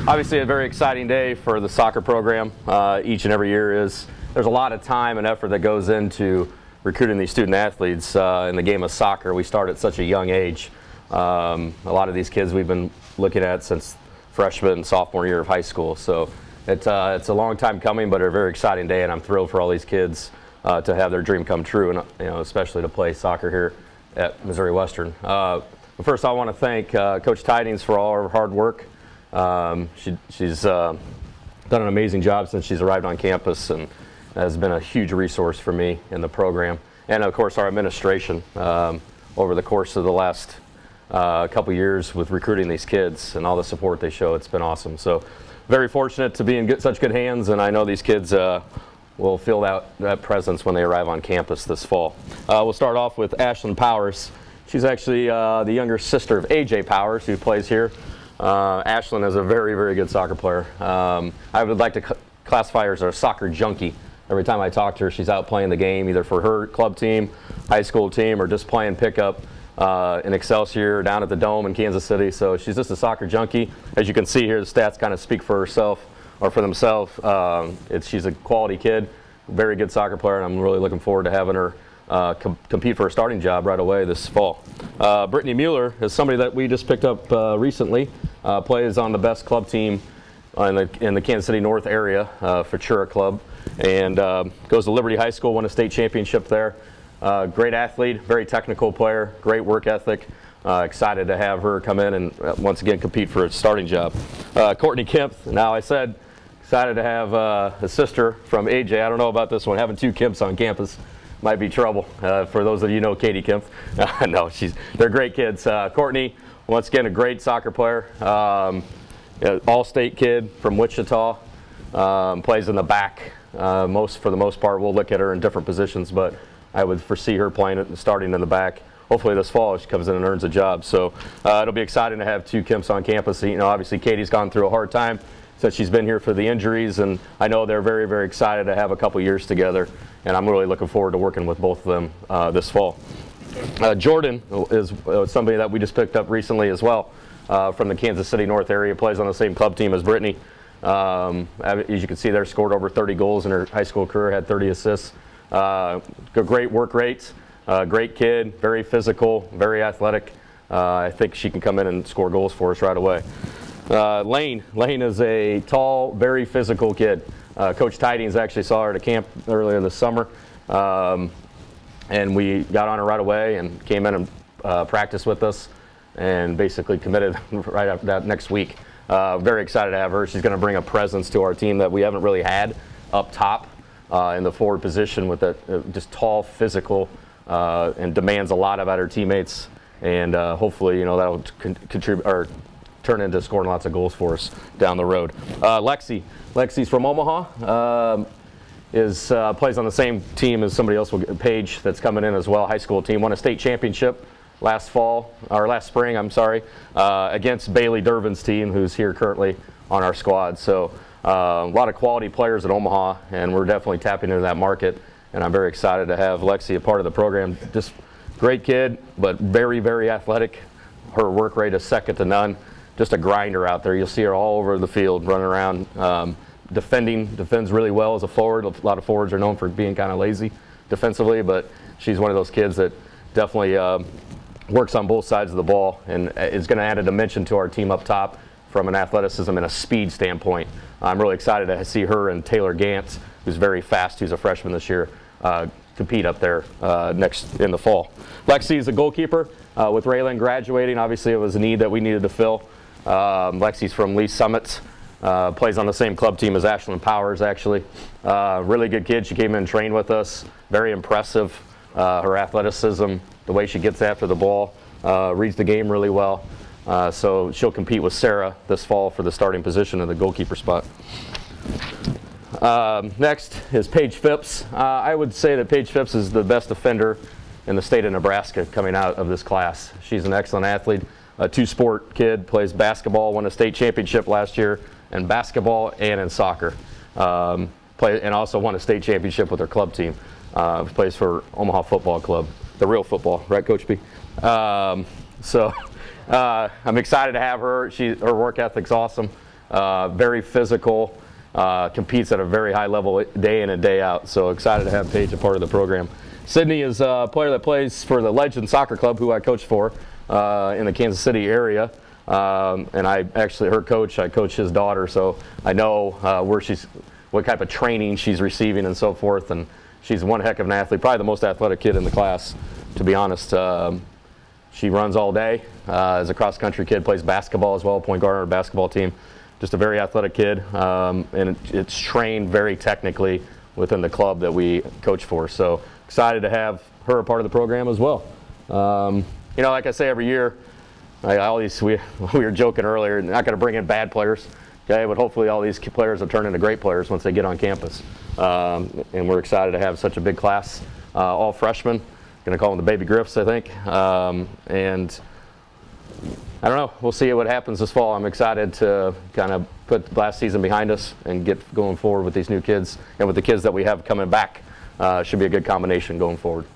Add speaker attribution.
Speaker 1: Obviously a very exciting day for the soccer program. Each and every year there's a lot of time and effort that goes into recruiting these student athletes in the game of soccer. We start at such a young age. A lot of these kids we've been looking at since freshman and sophomore year of high school. So it's a long time coming, but a very exciting day, and I'm thrilled for all these kids to have their dream come true, and especially to play soccer here at Missouri Western. First, I want to thank Coach Tidings for all her hard work. She's done an amazing job since she's arrived on campus, and has been a huge resource for me in the program. And of course, our administration over the course of the last couple years with recruiting these kids and all the support they show. It's been awesome. So very fortunate to be in such good hands, and I know these kids will feel that presence when they arrive on campus this fall. We'll start off with Ashlyn Powers. She's actually the younger sister of AJ Powers, who plays here. Ashlyn is a very, very good soccer player. I would like to classify her as a soccer junkie. Every time I talk to her, she's out playing the game, either for her club team, high school team, or just playing pickup in Excelsior, down at the Dome in Kansas City. So she's just a soccer junkie. As you can see here, the stats kind of speak for herself, or for themselves. She's a quality kid, very good soccer player, and I'm really looking forward to having her compete for a starting job right away this fall. Brittany Mueller is somebody that we just picked up recently. Plays on the best club team in the Kansas City North area, Futura Club, and goes to Liberty High School, won a state championship there. Great athlete, very technical player, great work ethic. Excited to have her come in and once again compete for a starting job. Courtney Kemp, now I said excited to have a sister from AJ. I don't know about this one, having two Kemps on campus might be trouble. For those of you know Katie Kemp. No, they're great kids. Courtney, once again, a great soccer player. All-state kid from Wichita. Plays in the back for the most part. We'll look at her in different positions, but I would foresee her playing it and starting in the back. Hopefully this fall she comes in and earns a job. So it'll be exciting to have two Kemps on campus. Obviously Katie's gone through a hard time since she's been here for the injuries, and I know they're very, very excited to have a couple years together, and I'm really looking forward to working with both of them this fall. Jordan is somebody that we just picked up recently as well from the Kansas City North area, plays on the same club team as Brittany. As you can see there, scored over 30 goals in her high school career, had 30 assists. Great work rates, great kid, very physical, very athletic. I think she can come in and score goals for us right away. Lane is a tall, very physical kid. Coach Tidings actually saw her at a camp earlier this summer, and we got on her right away and came in and practiced with us and basically committed right after that next week. Very excited to have her. She's going to bring a presence to our team that we haven't really had up top in the forward position, with that just tall, physical, and demands a lot about her teammates, and hopefully that'll contribute or turn into scoring lots of goals for us down the road. Lexi's from Omaha. Plays on the same team as somebody else, Paige, that's coming in as well. High school team, won a state championship last spring, against Bailey Durbin's team, who's here currently on our squad. So a lot of quality players at Omaha, and we're definitely tapping into that market, and I'm very excited to have Lexi a part of the program. Just great kid, but very, very athletic. Her work rate is second to none. Just a grinder out there. You'll see her all over the field running around. Defends really well as a forward. A lot of forwards are known for being kind of lazy defensively, but she's one of those kids that definitely works on both sides of the ball, and is going to add a dimension to our team up top from an athleticism and a speed standpoint. I'm really excited to see her and Taylor Gantz, who's very fast, who's a freshman this year, compete up there next in the fall. Lexi is a goalkeeper. With Raylan graduating, obviously it was a need that we needed to fill. Lexi's from Lee Summit, plays on the same club team as Ashlyn Powers, actually. Really good kid. She came in and trained with us. Very impressive. Her athleticism, the way she gets after the ball, reads the game really well. So she'll compete with Sarah this fall for the starting position in the goalkeeper spot. Next is Paige Phipps. I would say that Paige Phipps is the best defender in the state of Nebraska coming out of this class. She's an excellent athlete, a two-sport kid, plays basketball, won a state championship last year in basketball and in soccer. And also won a state championship with her club team. Plays for Omaha Football Club, the real football, right, Coach B? I'm excited to have her. Her work ethic's awesome. very physical, competes at a very high level day in and day out. So excited to have Paige a part of the program. Sydney is a player that plays for the Legend Soccer Club, who I coach for in the Kansas City area. And I actually, her coach, I coach his daughter, so I know what type of training she's receiving and so forth. And she's one heck of an athlete, probably the most athletic kid in the class, to be honest. She runs all day, is a cross-country kid, plays basketball as well, point guard on our basketball team. Just a very athletic kid, and it's trained very technically within the club that we coach for. So excited to have her a part of the program as well. You know, like I say every year, we were joking earlier, not going to bring in bad players, okay, but hopefully all these players will turn into great players once they get on campus. And we're excited to have such a big class, all freshmen. Going to call them the Baby Griffs, I think. And I don't know. We'll see what happens this fall. I'm excited to kind of put the last season behind us and get going forward with these new kids and with the kids that we have coming back. Should be a good combination going forward.